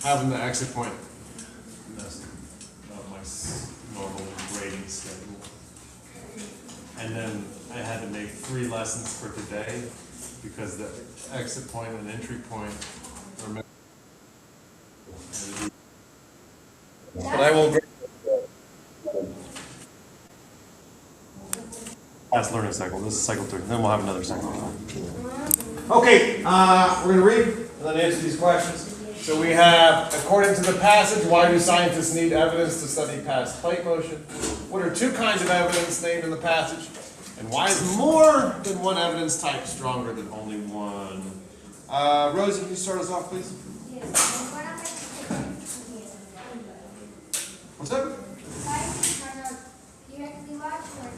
having the exit point messed up my normal grading schedule. And then I had to make 3 lessons for today because the exit point and entry point are. But I will. Last learning cycle. This is cycle 3. Then we'll have another cycle. Okay, we're going to read and then answer these questions. So we have, according to the passage, why do scientists need evidence to study past plate motion? What are 2 kinds of evidence named in the passage? And why is more than one evidence type stronger than only one? Rosie, can you start us off, please? Yes. What's that? Scientists cannot directly watch or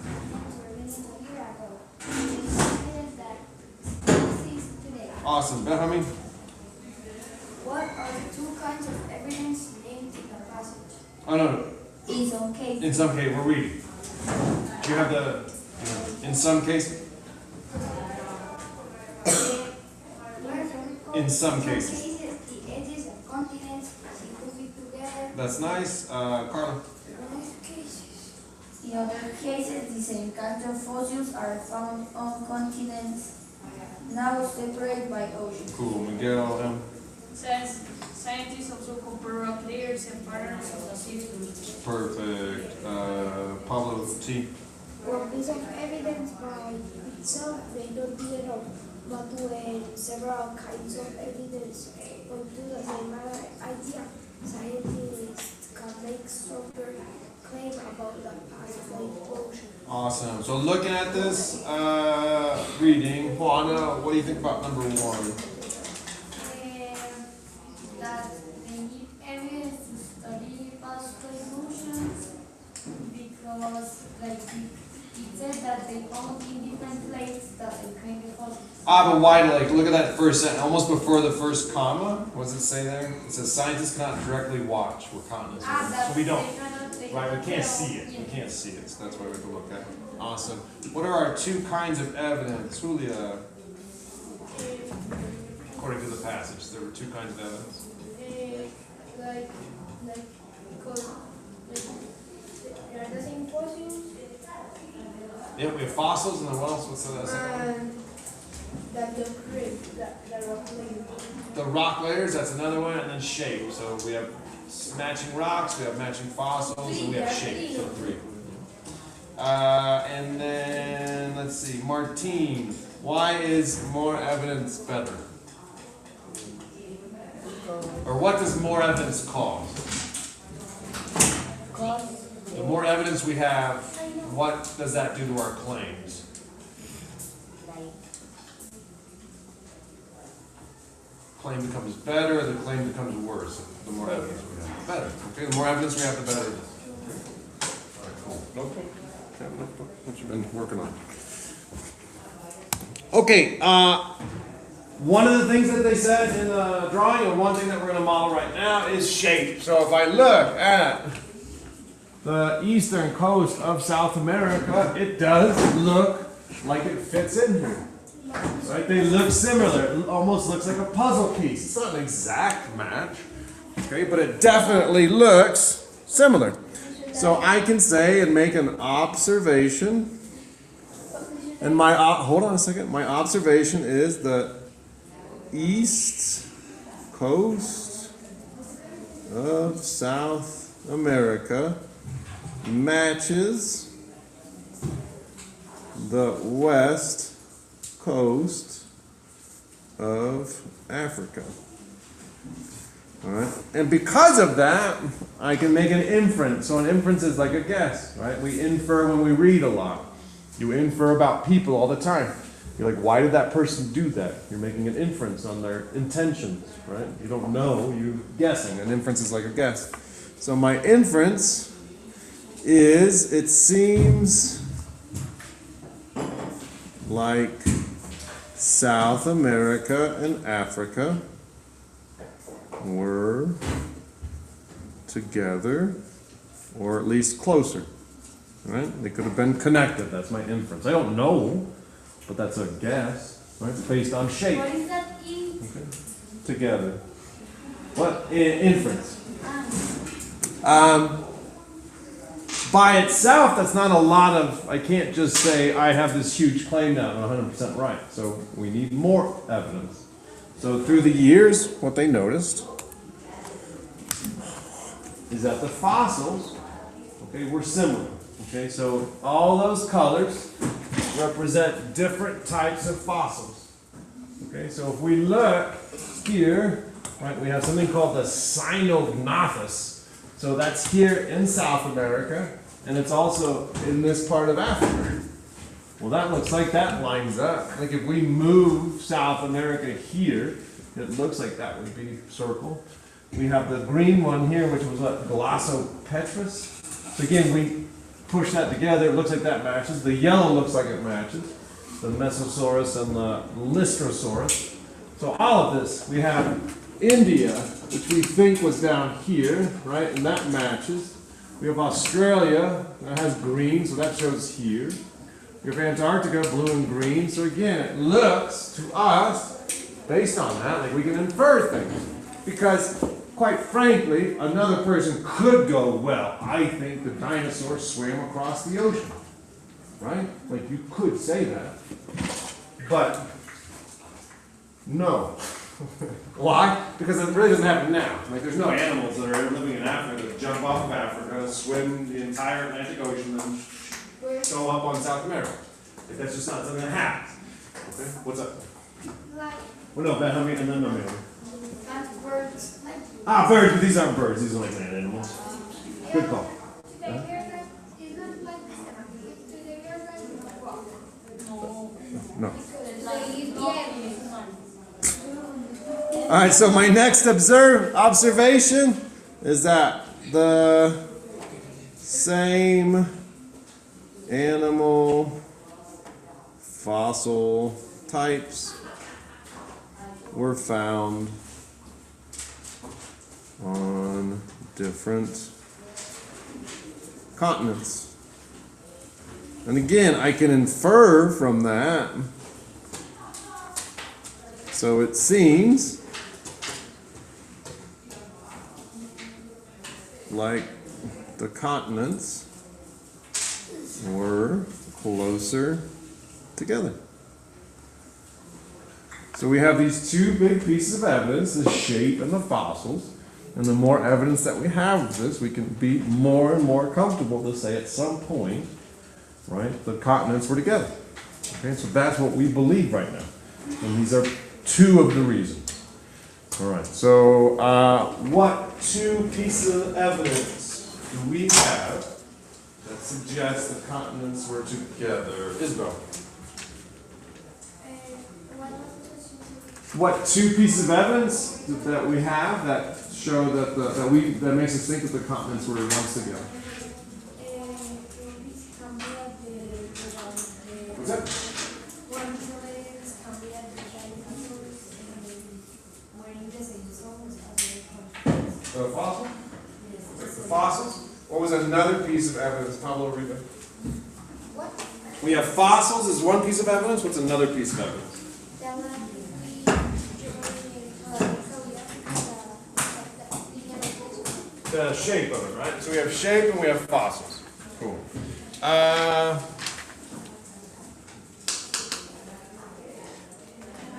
millions of years ago. It is evidence that exists today. Awesome. Benjamin? What are the 2 kinds of evidence named in the passage? Oh, no. In some cases. In some case, we're reading. You have the, in some case? In some cases. The edges of continents seem to be together. That's nice. Carla? In other cases, the same kinds of fossils are found on continents now separated by oceans. Cool. Miguel? Says scientists also compare rock layers and patterns of the system. Perfect. Pablo T? One piece of evidence by itself may not be enough, but when several kinds of evidence point to the same idea, scientists can make stronger claim about the past plate motion. Awesome. So looking at this reading, Juana, what do you think about number 1? That they need evidence to study past plate motions because, like, it said that they found in different plates that they kind of fossils. But why? Like, look at that first sentence, almost before the first comma. What does it say there? It says scientists cannot directly watch where continents are. So we don't. Right, we can't see it. We can't see it. So that's why we have to look at it. Awesome. What are our 2 kinds of evidence? Julia, according to the passage, there were 2 kinds of evidence. Because they are the same fossils. Yeah, we have fossils, and then what else? What's the second one? And that the rock layer. The rock layers, that's another one, and then shape. So we have matching rocks, we have matching fossils, and we have shape. So 3. And then, let's see, Martine, why is more evidence better? Or what does more evidence cause? The more evidence we have, what does that do to our claims? Claim becomes better, the claim becomes worse. The more evidence we have, the better. Okay, the more evidence we have, the better it is. All right, cool. Okay. What you been working on? Okay, one of the things that they said in the drawing, and one thing that we're going to model right now, is shape. So if I look at the eastern coast of South America, it does look like it fits in here. Right? They look similar. It almost looks like a puzzle piece. It's not an exact match, okay, but it definitely looks similar. So I can say and make an observation, and my hold on a second. My observation is the east coast of South America matches the west coast of Africa. All right, and because of that, I can make an inference. So an inference is like a guess, right? We infer when we read a lot. You infer about people all the time. You're like, why did that person do that? You're making an inference on their intentions, right? You don't know, you're guessing. An inference is like a guess. So my inference is, it seems like South America and Africa were together, or at least closer, right? They could have been connected. That's my inference. I don't know, but that's a guess, right? It's based on shape. What is that E? Okay. Together. What? Inference. By itself, that's not a lot of, I can't just say I have this huge claim now and 100% right. So we need more evidence. So through the years, what they noticed is that the fossils, okay, were similar. Okay, so all those colors represent different types of fossils. Okay, so if we look here, right, we have something called the Sinognathus. So that's here in South America, and it's also in this part of Africa. Well, that looks like that lines up. Like if we move South America here, it looks like that would be circle. We have the green one here, which was what, Glossopetrus. So again, we push that together, it looks like that matches. The yellow looks like it matches. The Mesosaurus and the Lystrosaurus. So all of this, we have India, which we think was down here, right? And that matches. We have Australia, that has green, so that shows here. We have Antarctica, blue and green. So again, it looks to us, based on that, like we can infer things. Because, quite frankly, another person could go, well, I think the dinosaurs swam across the ocean. Right? Like you could say that. But, no. Why? Because it really doesn't happen now. Like there's no animals that are living in Africa that jump off of Africa, swim the entire Atlantic Ocean, and go up on South America. Like that's just not something that happens. Okay? What's up? Like, Well, no, I mean, no. that's birds. Like, Ah, birds, but these aren't birds. These are like land animals. Good call. do they hear them? Is it like, do they hear them? Well, No. yeah. All right, so my next observation is that the same animal fossil types were found on different continents. And again, I can infer from that. So it seems like the continents were closer together. So we have these two big pieces of evidence, the shape and the fossils. And the more evidence that we have of this, we can be more and more comfortable to say at some point, right, the continents were together. Okay, so that's what we believe right now. And these are two of the reasons. All right, so what two pieces of evidence do we have that suggests the continents were together? Isabel. What two pieces of evidence that we have that show that that makes us think that the continents were once together? What's that? The fossil? The fossils? What was another piece of evidence? Pablo Riva. What? We have fossils as one piece of evidence. What's another piece of evidence? The shape of it, right? So we have shape and we have fossils. Cool.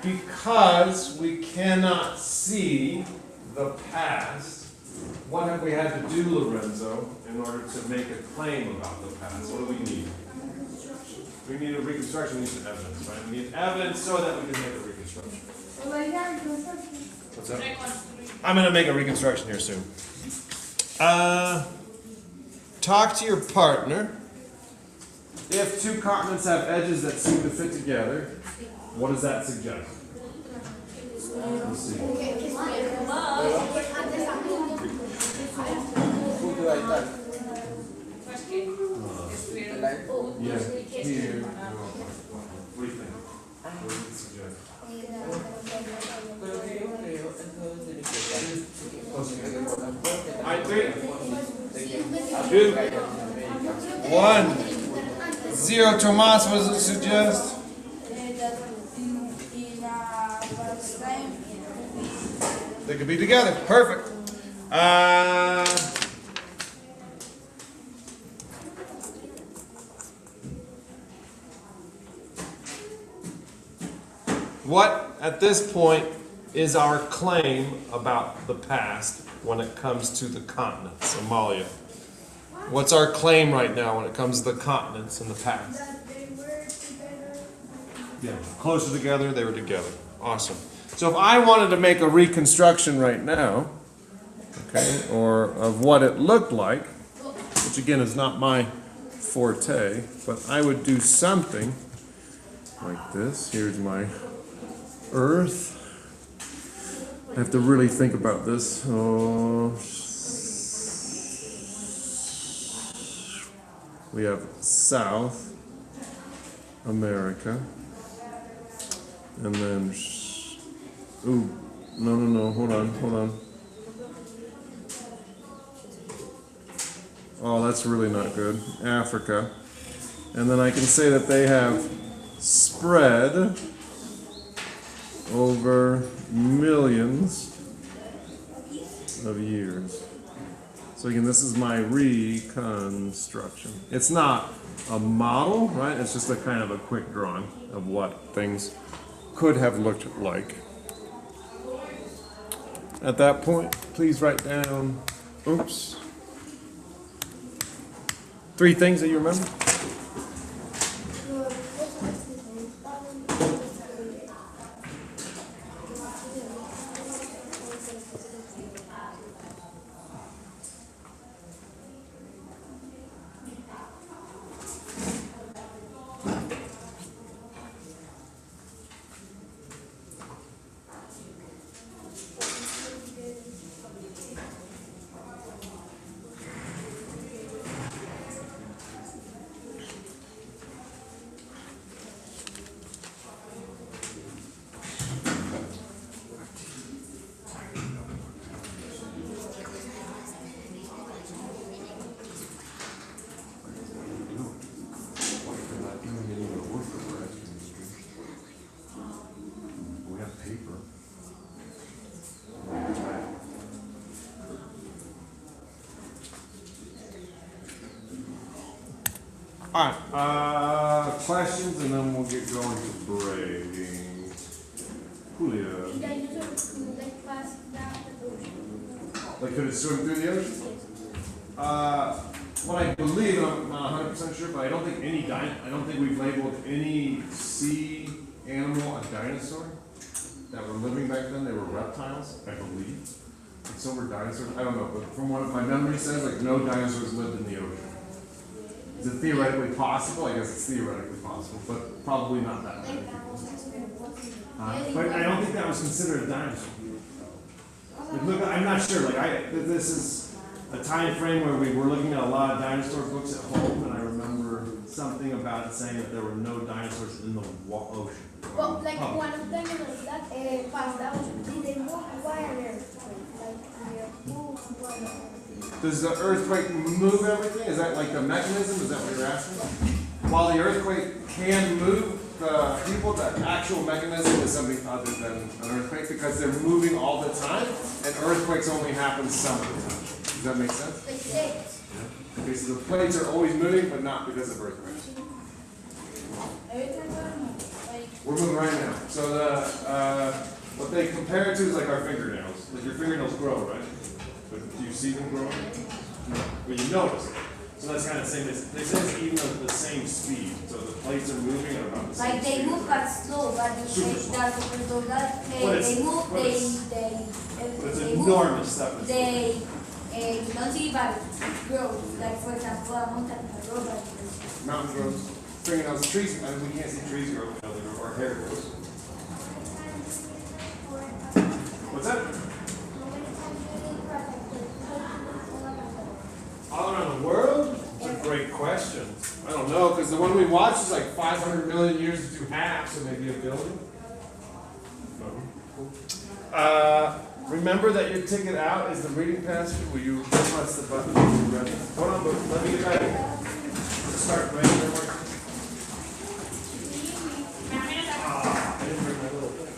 Because we cannot see the past, what have we had to do, Lorenzo, in order to make a claim about the past? What do we need? We need a reconstruction, we need some evidence, right? We need evidence so that we can make a reconstruction. What's that? I'm going to make a reconstruction here soon. Talk to your partner. If two continents have edges that seem to fit together, what does that suggest? Let's see. Yeah, here. What do you think? What does it suggest? I think 2, 1, 0. Tomas, what does it suggest? The could be together. Perfect. What, at this point, is our claim about the past when it comes to the continents, Amalia? What's our claim right now when it comes to the continents in the past? That they were together. Yeah, closer together, they were together. Awesome. So if I wanted to make a reconstruction right now, okay, or of what it looked like, which again is not my forte, but I would do something like this. Here's my Earth. I have to really think about this. Oh, we have South America, and then, ooh, no, hold on. Oh, that's really not good. Africa. And then I can say that they have spread over millions of years. So again, this is my reconstruction. It's not a model, right? It's just a kind of a quick drawing of what things could have looked like. At that point, please write down, oops, 3 things that you remember. All right, questions, and then we'll get going to breaking. Julia, The dinosaurs could like pass down the ocean. like could it swim through the ocean? What I believe, and I'm not 100% sure, but I don't think I don't think we've labeled any sea animal a dinosaur that were living back then. They were reptiles, I believe. And so were dinosaurs. I don't know, but from what my memory says, like no dinosaurs lived in the ocean. Is it theoretically possible? I guess it's theoretically possible, but probably not that many. But I don't think that was considered a dinosaur. Like, look, I'm not sure. Like this is a time frame where we were looking at a lot of dinosaur books at home, and I remember something about it saying that there were no dinosaurs in the ocean. But like one of them was that passed down. Did they move wire? Like move wire. Does the earthquake move everything? Is that like the mechanism? Is that what you're asking? While the earthquake can move the people, the actual mechanism is something other than an earthquake because they're moving all the time, and earthquakes only happen some of the time. Does that make sense? Like six. Okay, so the plates are always moving, but not because of earthquakes. We're moving right now. So the what they compare it to is like our fingernails. Like your fingernails grow, right? But do you see them growing? No. Well, you notice it. So that's kind of the same. They say it's even at the same speed. So the plates are moving at about the same Like speed. they move but slow, but you Super say slow. that because that But it's- they move, but it's- But it's they move, enormous stuff. they you don't see but it grows. Like for example, a mountain has grow but Mountain grows. Fingernails, trees. I mean, we can't see trees grow. You know, they grow. Our hair grows. What's that? All around the world? That's a great question. I don't know, because the one we watched is like 500 million years to half, so maybe a billion. No. Remember that your ticket out is the reading passage. Will you press the button when you're ready? Hold on, but let me get ready. Start ready. I didn't bring my little thing.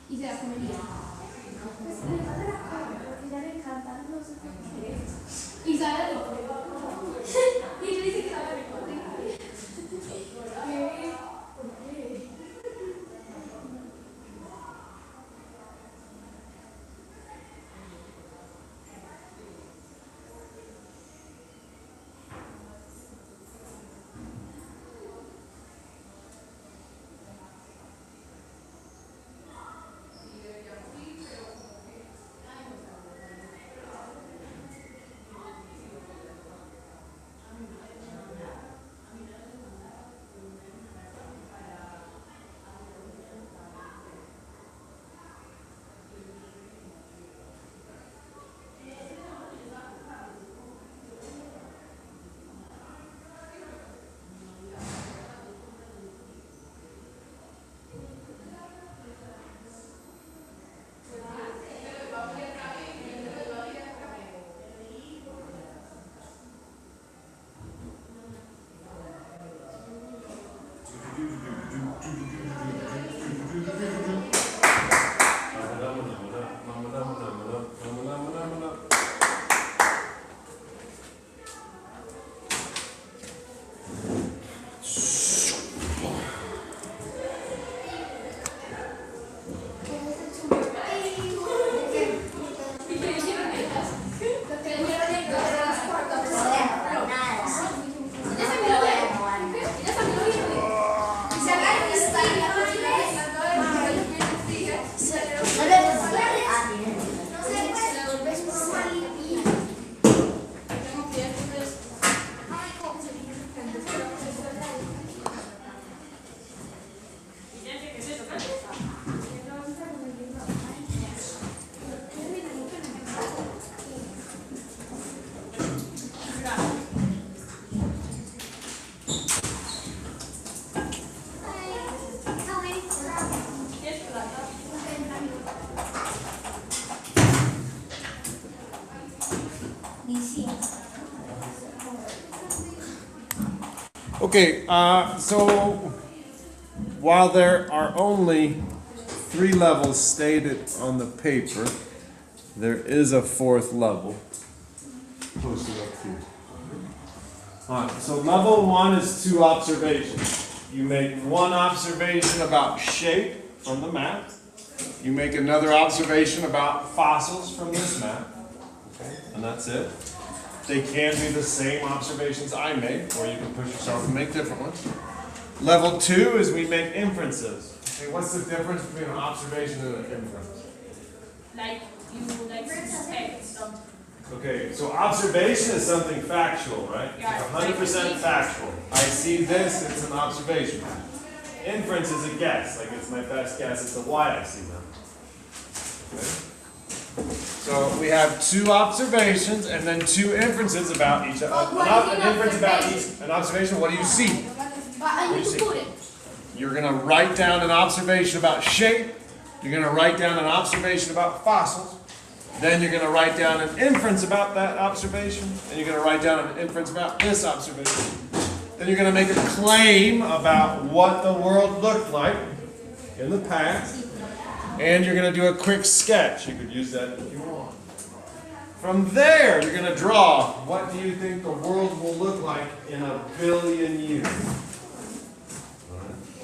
Y se la comería. Y sabe rico. Y yo dice que sabe rico. Okay, so while there are only 3 levels stated on the paper, there is a 4th level posted up here. Alright, so level 1 is 2 observations. You make 1 observation about shape from the map. You make another observation about fossils from this map. Okay, and that's it. They can be the same observations I made, or you can push yourself and make different ones. Level 2 is we make inferences. Okay, what's the difference between an observation and an inference? Like you suspect something. Okay, so observation is something factual, right? Yeah. 100% factual. I see this, it's an observation. Inference is a guess, like it's my best guess as to why I see them. Okay? So we have 2 observations and then 2 inferences about each other. An inference about each, an observation, what do you see? I need to put it. You're going to write down an observation about shape. You're going to write down an observation about fossils. Then you're going to write down an inference about that observation. And you're going to write down an inference about this observation. Then you're going to make a claim about what the world looked like in the past. And you're going to do a quick sketch. You could use that if you want. From there, you're going to draw what do you think the world will look like in 1 billion years.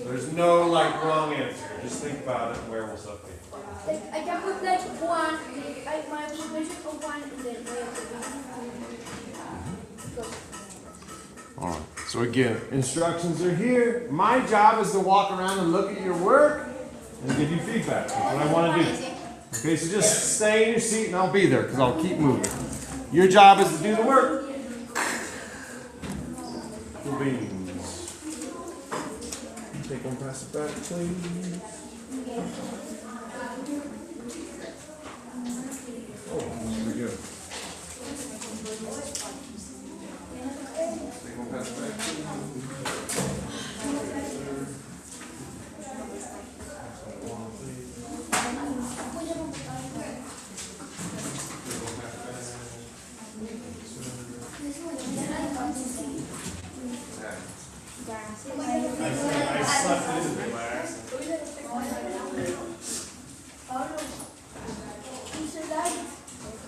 There's no wrong answer. Just think about it. Where will stuff be? Like, I can put like 1, my observation of 1 and then my All right. So again, instructions are here. My job is to walk around and look at your work and give you feedback. That's what I want to do. Okay, so just stay in your seat and I'll be there because I'll keep moving. Your job is to do the work. The beans. Take one, pass it back, please. Oh, here we go. I slept into the last.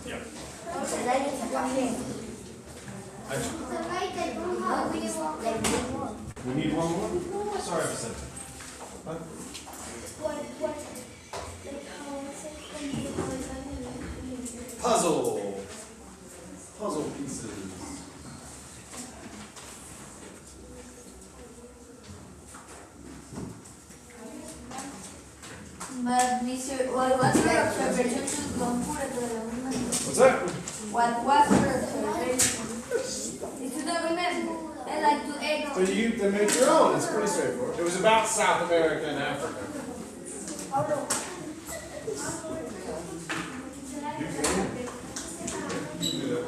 Yep. We need one more? Sorry, I said. What? Puzzle. Puzzle pieces. But Mr. What was your observation to Lumpur at the What's that? What was your observation? It's to the women. They like to egg. So you can make your own. It's pretty straightforward. It was about South America and Africa. You can. You can do that.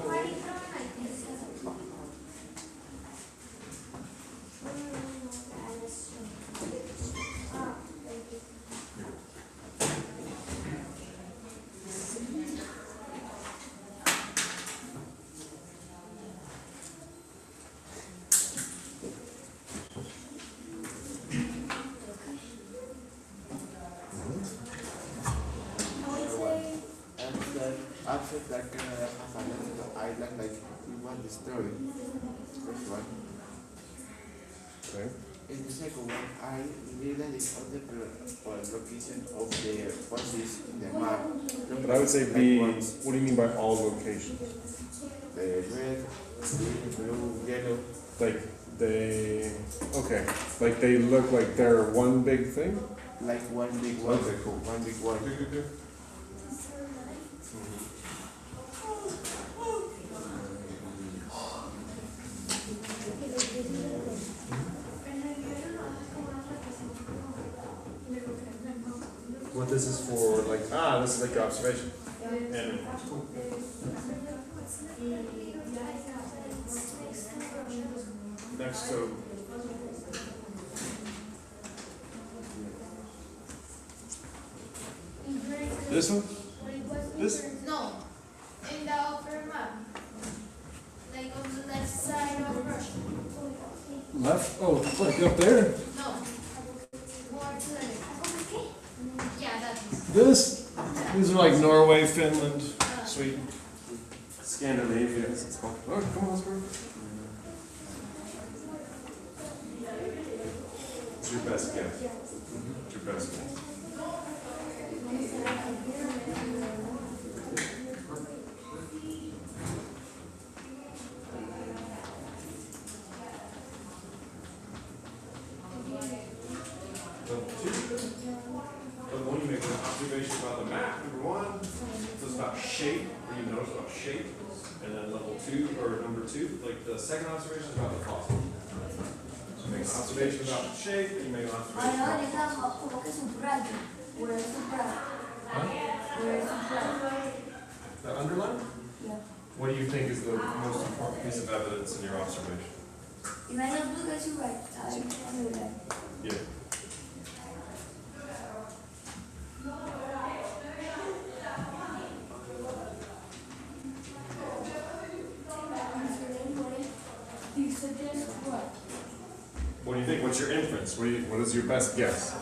After that island, like we want the story. First one. Okay. In the second one, I realized the other location of the forces in the map. But I would say be, what do you mean by all locations? The red, green, blue, yellow. Like they, okay, like they look like they're one big thing? Like one big one. Okay, cool. One big one. Good, good, good. What this is for, like, this is like your observation. And cool. Next to this one? This? No, in the upper map. Like on the left side of Russia. Left? Oh, like up there? No. More to the left. Yeah, that is. This? These are like Norway, Finland, Sweden, Scandinavia. It's called. Oh, come on, let's go. What's your best guess? What's your best guess? But when you make an observation about the map, number one, so it's about shape, or you notice about shape, and then level two, or number two, like the second observation is about the fossil. So you make an observation about the shape, and you make an observation Ahora about necesitamos como que subrayo. Where is subrayo? Where is subrayo? the underline. Yeah. What do you think is the most important piece of evidence in your observation? If I don't do that, you right. I do that. Yeah. You suggest what? What do you think? What's your inference? What is your best guess?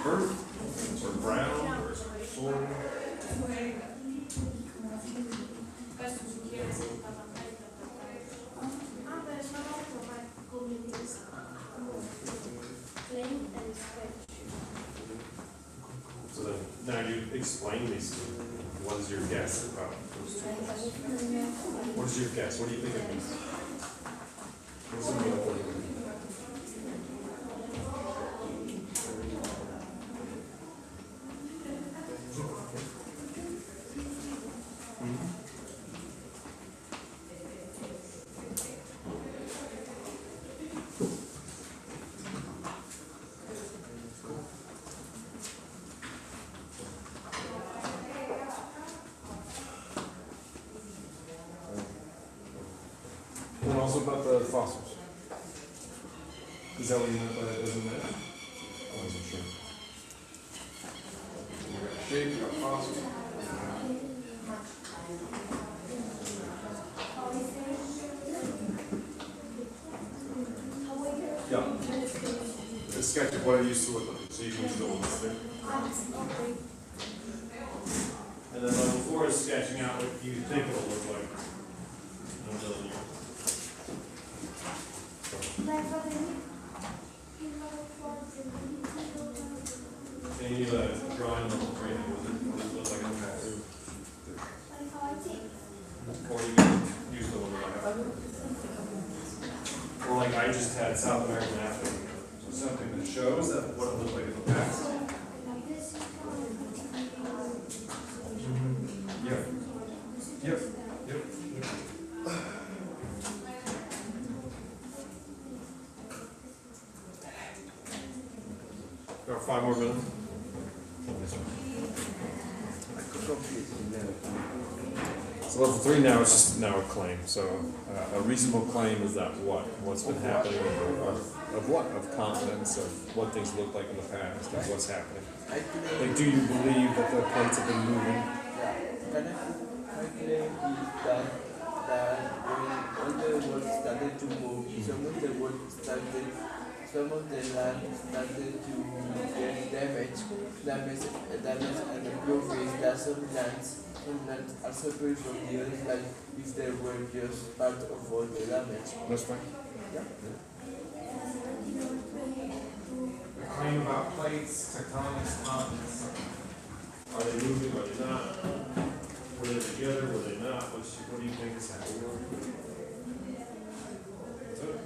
Earth, or brown, or soil? So then, now you explain these. What is your guess about those two? What is your guess? What do you think it means? What does it mean? What do you think? And also about the fossils. Is that what you meant by that doesn't matter? I wasn't sure. We got shape, we got fossils. Yeah. A sketch of what it used to look like, so you can use the one that's there. And then level 4 is sketching out what you think it'll look like. Until you. And you need a drawing level 3, what it looks like in the past. Or you can use the one that I have. Or like I just had South American Africa. So something that shows that what it looked like in the past. Yep. Yep. Yep. Got 5 more minutes. So level 3 now is just now a claim. So a reasonable claim is that what's been happening, of what? Of continents, of what things look like in the past, of what's happening. Like, do you believe that the plates have been moving? My claim is that when all the world started to move, some of the land started to get damaged, and the progress that some lands are separate from the others, like if they were just part of all the damage. That's fine. Yeah. A claim about plates, tectonics, continents. Are they moving? Are they not? Were they together? Were they not? What do you think is happening? That's it.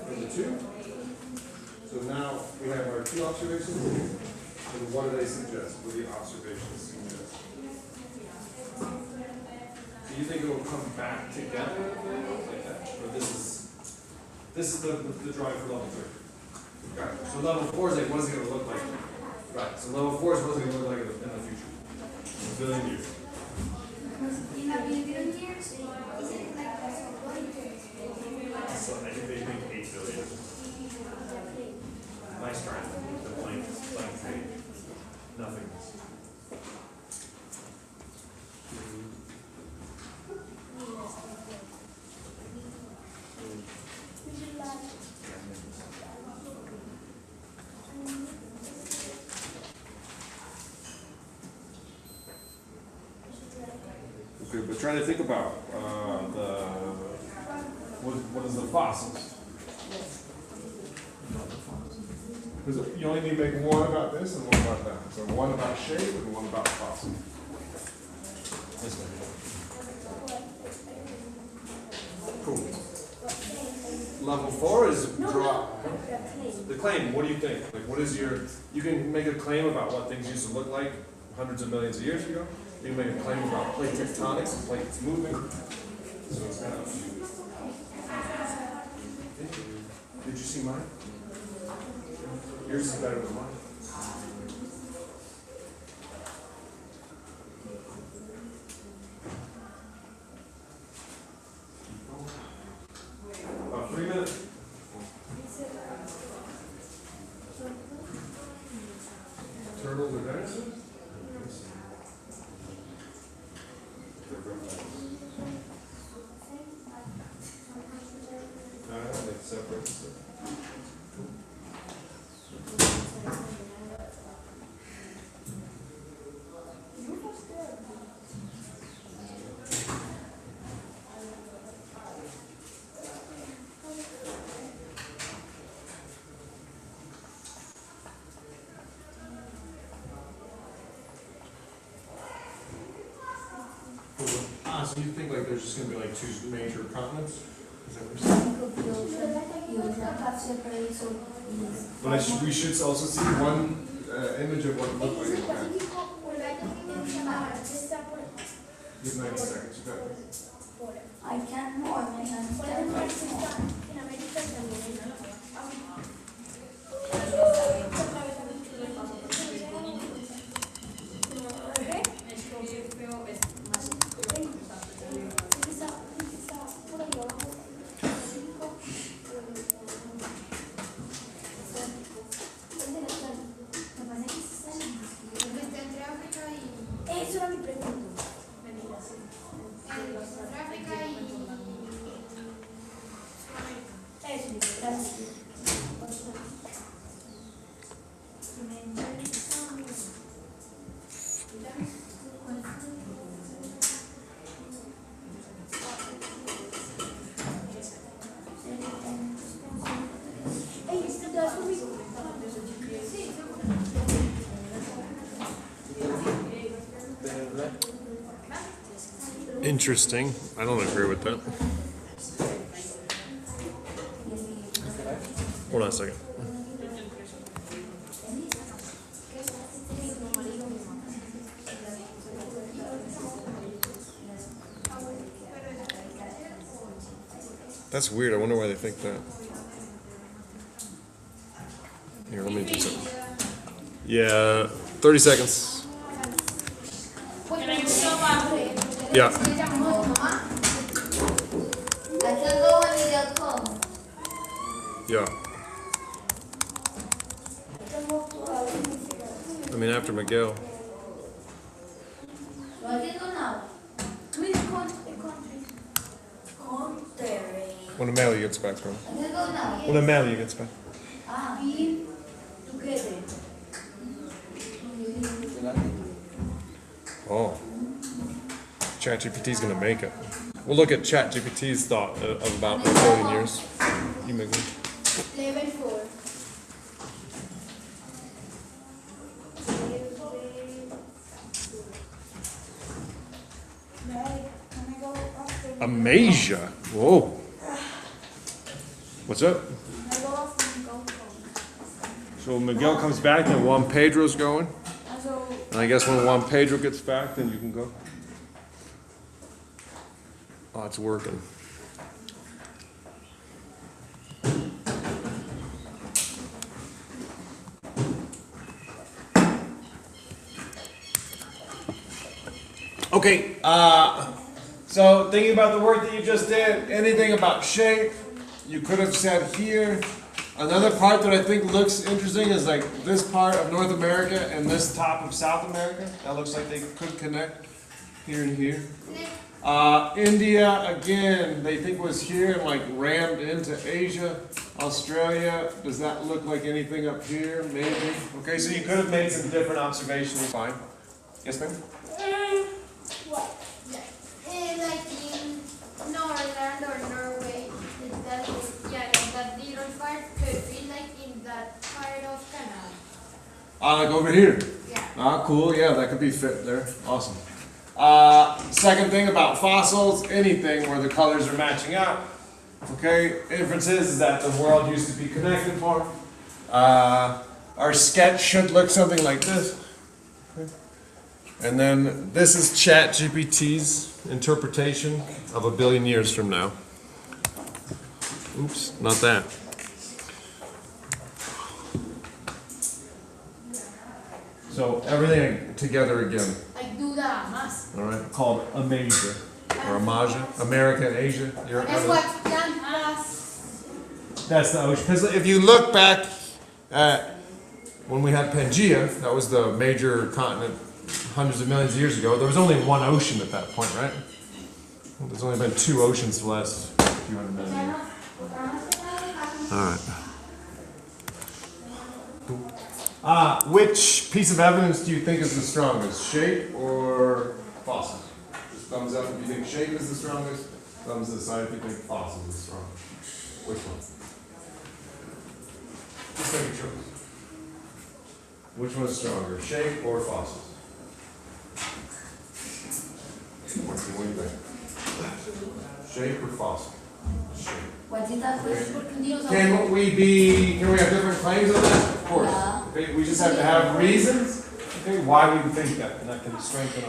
For the 2. So now we have our 2 observations. And what do they suggest? What do the observations suggest? Do you think it will come back together like that? Or this is the drawing for level 3? Got it. So level 4 is like, what is it going to look like? Right. So level 4 is what it's going to look like in the future. In a billion years. In a billion years, is it like So I think they think 8 billion. Nice try. The blank page. Nothingness. Okay, but try to think about what is the fossils? Because you only need to make one about this and one about that. So one about shape and one about fossil. This one. Cool. Level 4 is draw. The claim, what do you think? Like, what is you can make a claim about what things used to look like hundreds of millions of years ago. You can make a claim about plate tectonics and plates moving. So it's kind of. Did you see mine? Yours is better than mine. About 3 minutes. Turtles are dinosaurs? Like separate. So you think like there's just going to be like 2 major continents? Is that what you're saying? But we should also see one image of what it looked like in the past. Give 90 seconds. You got it. I can't more, I can't Interesting. I don't agree with that. Hold on a second. That's weird. I wonder why they think that. Here, let me do something. Yeah, 30 seconds. Yeah. I can go when you come. Yeah. I mean, after Miguel. So I can go now. Which country? When Amelia gets back from. I can go now. When Amelia gets back. Be together. Oh. ChatGPT's gonna make it. We'll look at ChatGPT's thought of about a billion years. You make it. Level 4. Can I go after? Amasia. Whoa. What's up? I go after and go home. So Miguel comes back and Juan Pedro's going. Also, And I guess when Juan Pedro gets back, then you can go. Oh, it's working. Okay, so thinking about the work that you just did, anything about shape, you could have said here. Another part that I think looks interesting is like this part of North America and this top of South America. That looks like they could connect here and here. India, again, they think was here and like rammed into Asia. Australia, does that look like anything up here? Maybe. Okay, so you could have made some different observations. Fine. Yes, ma'am? What? Like in Northern or Norway, that little part could be like in that part of Canada. Like over here. Yeah. Cool. Yeah, that could be fit there. Awesome. Second thing about fossils, anything where the colors are matching up. Okay, inferences is that the world used to be connected more. Our sketch should look something like this. Okay. And then this is ChatGPT's interpretation of a billion years from now. Oops, not that. So everything together again. Like do that, más. All right, called Amasia or Amasia, America and Asia. You're That's what plantas. That's the ocean. Because if you look back at when we had Pangaea, that was the major continent hundreds of millions of years ago. There was only one ocean at that point, right? There's only been two oceans the last few hundred million years. All right. Which piece of evidence do you think is the strongest, shape or fossils? Just thumbs up if you think shape is the strongest. Thumbs to the side if you think fossils is strong. Which one? Just make a choice. Which one is stronger, shape or fossils? What do you think? Shape or fossil? Shape. What is that question? Can we have different claims on that? Of course. Yeah. Okay, we just have to have reasons, okay, why we think that, and that can strengthen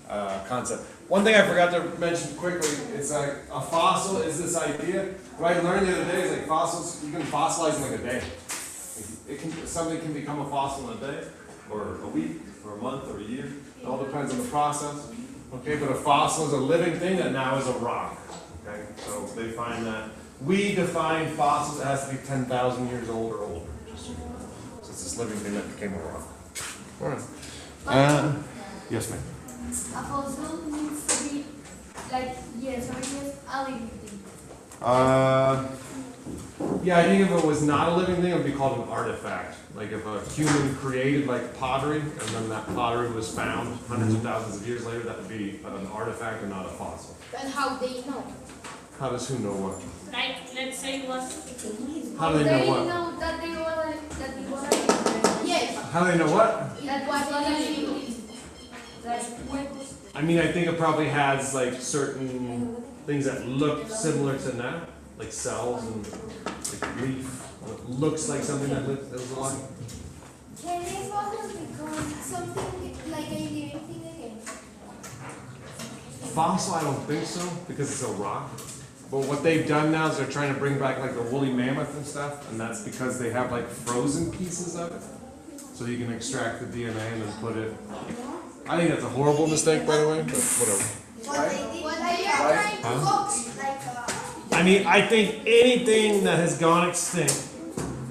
our concept. One thing I forgot to mention quickly, it's like a fossil is this idea. What I learned the other day is like fossils, you can fossilize in like a day. Something can become a fossil in a day, or a week, or a month, or a year. It all depends on the process. Okay, but a fossil is a living thing that now is a rock. Okay, so they find that we define fossils, it has to be 10,000 years old or older. So it's this living thing that became a rock. All right. Yes, ma'am. A fossil means to be like yes or yes, a living thing. Yeah, I think if it was not a living thing, it would be called an artifact. Like if a human created like pottery, and then that pottery was found hundreds of thousands of years later, that would be an artifact and not a fossil. And how they know? How does who know what? Like let's say was. How do they know what? know that they were living. Yes. How do they know what? That was a living thing. Like when. I mean, I think it probably has like certain things that look similar to that, like cells and like leaf. It looks like something that lives alive. Can a fossil become something like a living thing again? Fossil, I don't think so, because it's a rock. But what they've done now is they're trying to bring back like the woolly mammoth and stuff, and that's because they have like frozen pieces of it. So you can extract the DNA and then put it. I think that's a horrible mistake, by the way, but whatever. What they are trying to focus, like I mean, I think anything that has gone extinct,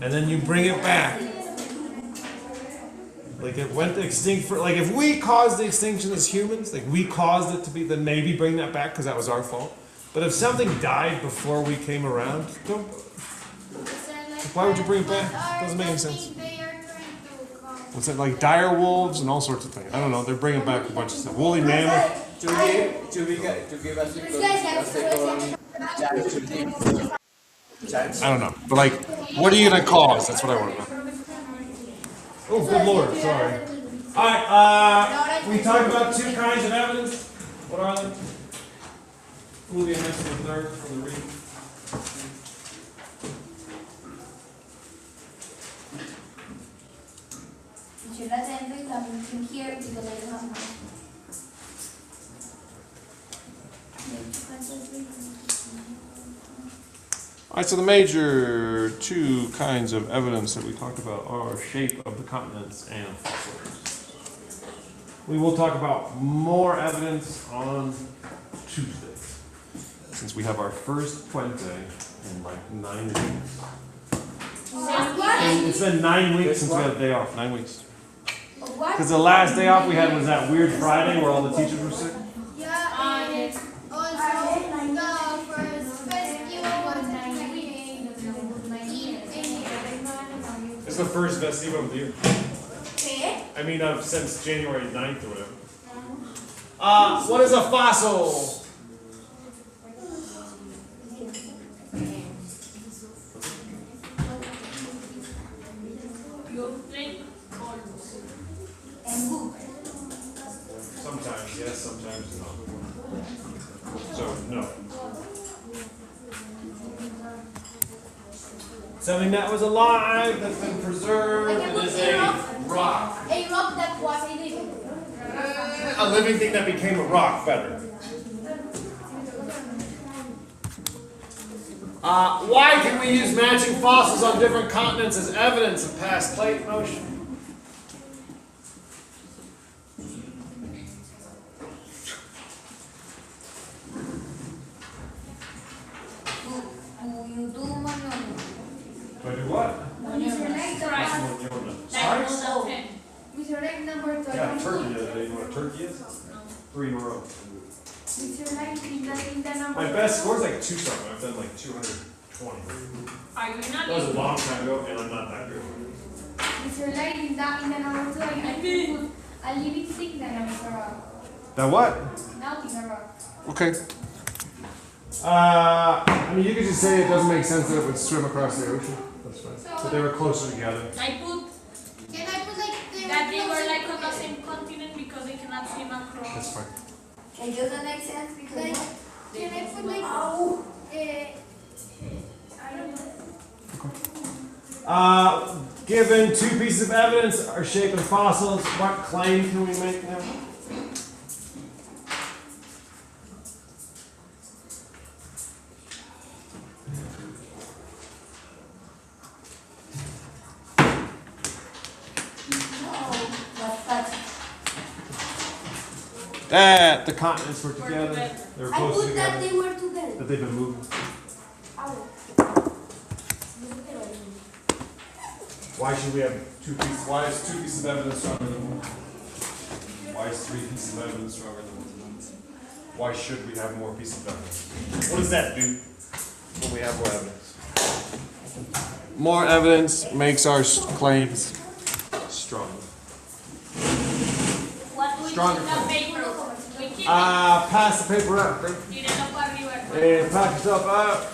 and then you bring it back. Like it went extinct for, like if we caused the extinction as humans, like we caused it to be, then maybe bring that back because that was our fault. But if something died before we came around, don't. Why would you bring it back? Doesn't make any sense. What's that, like dire wolves and all sorts of things? I don't know. They're bringing back a bunch of stuff. Woolly mammoth. To give us I don't know. But like, what are you gonna cause? That's what I want to know. Oh, good lord. Sorry. All right. We talked about two kinds of evidence. What are they? Julian next to the third for the reading. Teacher, let's end it. I'm from here because I don't have my. All right, so the major two kinds of evidence that we talked about are shape of the continents and fossils. We will talk about more evidence on Tuesday, since we have our first Puente in like 9 weeks. And it's been 9 weeks since we had a day off, 9 weeks. Because the last day off we had was that weird Friday where all the teachers were sick. yeah, and also the first festival was It's the first festival of the year. I mean, since January 9th or whatever. What is a fossil? Sometimes yes, sometimes no. So, no. Something that was alive, that's been preserved, and is a rock. a rock that was living. A living thing that became a rock, better. Why can we use matching fossils on different continents as evidence of past plate motion? Do I do what? We select number 12. Yeah, turkey the other day. You know what a turkey is? 3 in a row. We select in the number. My best score is like 2 something. I've done like 220. Are you not That was a long time ago, and I'm not that good. We select in the number 2. I put a living thing that is a rock. That what? Nothing a rock. Okay. I mean, you could just say it doesn't make sense that it would swim across the ocean. That's fine. But they were closer together. I put Can I put like the that they were like on the same continent because they cannot swim across. That's fine. It doesn't make sense because. Like, can I put like I don't know. Given 2 pieces of evidence are shape of fossils, what claim can we make now? That the continents were together. They were I close put that together. they were together. That they've been moving. Why should we have 2 pieces? Why is 2 pieces of evidence stronger than 1? Why is 3 pieces of evidence stronger than 1? Why should we have more pieces of evidence? What does that do when we have more evidence? More evidence makes our claims stronger. What we Stronger put the paper? We keep it. Pass the paper up. Tíralo para arriba. And pack yourself up.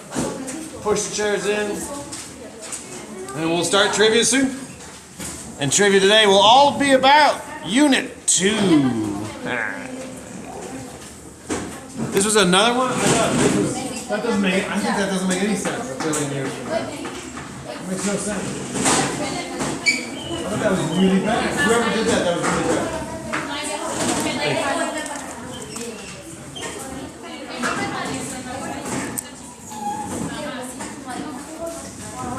Push the chairs in. And we'll start trivia soon. And trivia today will all be about Unit 2. This was another one? I thought this was, that doesn't make, I think that doesn't make any sense a billion years from now. It makes no sense. I thought that was really bad. Whoever did that, that was really bad.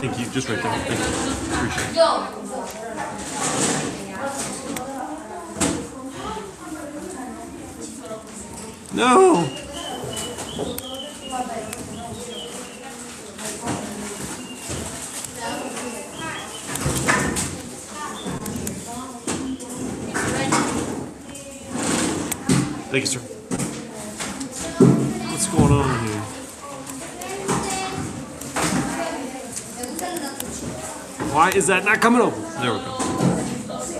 Thank you. Just right there. Thank you. Appreciate it. No! Thank you, sir. What's going on here? Why is that not coming over? There we go.